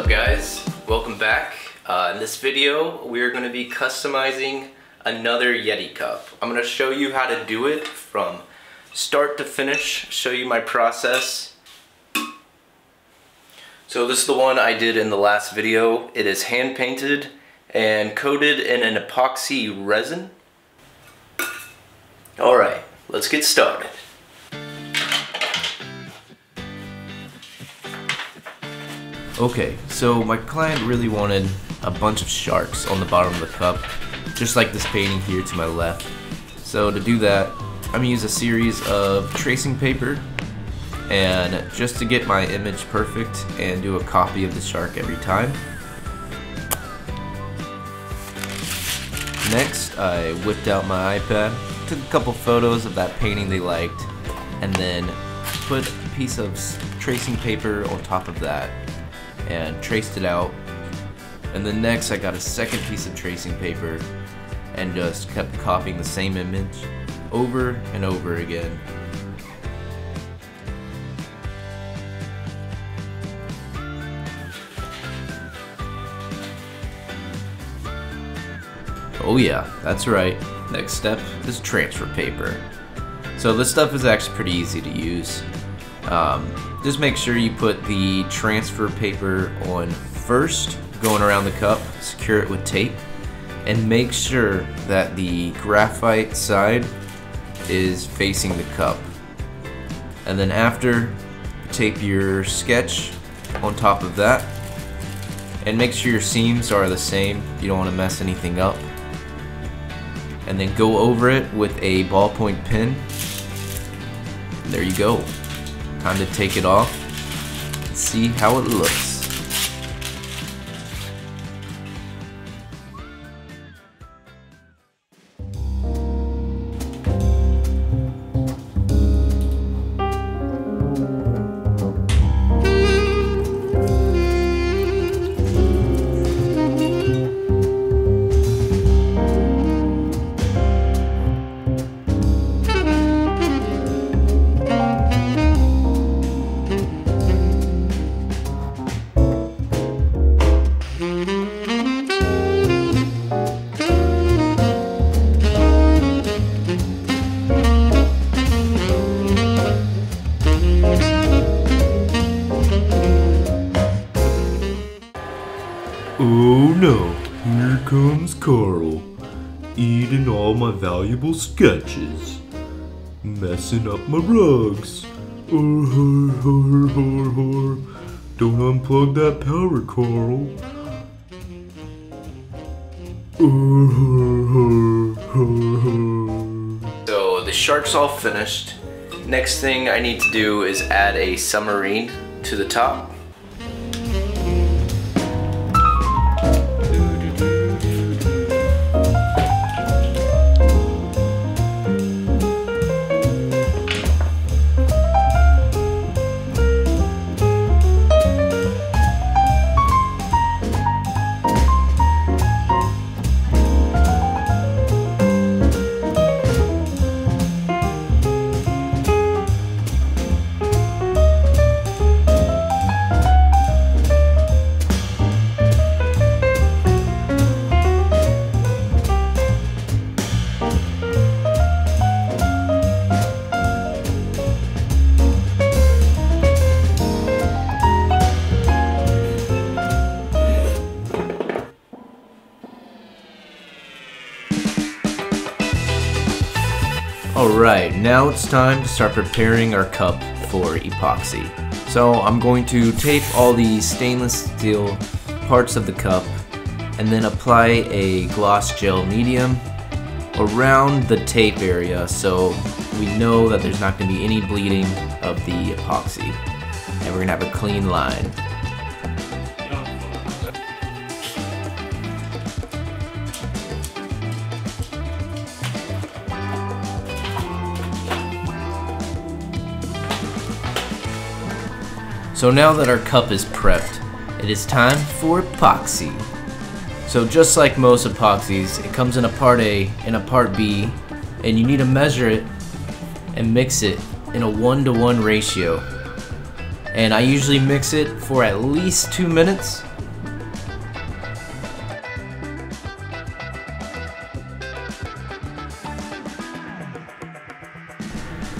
up, guys? Welcome back. In this video we're going to be customizing another YETI cup. I'm going to show you how to do it from start to finish, show you my process. So this is the one I did in the last video. It is hand painted and coated in an epoxy resin. Alright, let's get started. Okay, so my client really wanted a bunch of sharks on the bottom of the cup, just like this painting here to my left. So to do that, I'm going to use a series of tracing paper, and just to get my image perfect and do a copy of the shark every time. Next, I whipped out my iPad, took a couple photos of that painting they liked, and then put a piece of tracing paper on top of that and traced it out. And then next I got a second piece of tracing paper and just kept copying the same image over and over again. Oh yeah, that's right. Next step is transfer paper. So this stuff is actually pretty easy to use. Just make sure you put the transfer paper on first, going around the cup, secure it with tape, and make sure that the graphite side is facing the cup. And then after, tape your sketch on top of that, and make sure your seams are the same. You don't want to mess anything up. And then go over it with a ballpoint pen. And there you go. Time to take it off and see how it looks. Oh no, here comes Carl, eating all my valuable sketches, messing up my rugs. Don't unplug that power, Carl. So the shark's all finished. Next thing I need to do is add a submarine to the top. Alright, now it's time to start preparing our cup for epoxy. So I'm going to tape all the stainless steel parts of the cup and then apply a gloss gel medium around the tape area so we know that there's not going to be any bleeding of the epoxy. And we're going to have a clean line. So now that our cup is prepped, it is time for epoxy. So just like most epoxies, it comes in a part A and a part B, and you need to measure it and mix it in a 1-to-1 ratio. And I usually mix it for at least 2 minutes,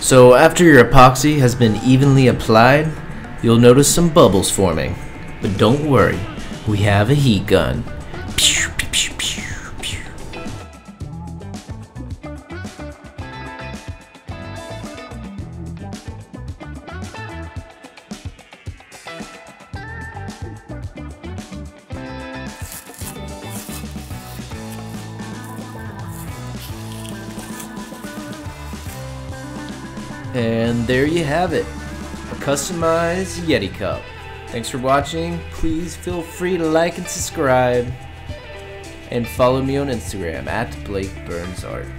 So after your epoxy has been evenly applied, you'll notice some bubbles forming. But don't worry, we have a heat gun. Pew, pew, pew, pew, pew. And there you have it, a customized Yeti cup. Thanks for watching. Please feel free to like and subscribe, and follow me on Instagram @BlakeBurnsArt.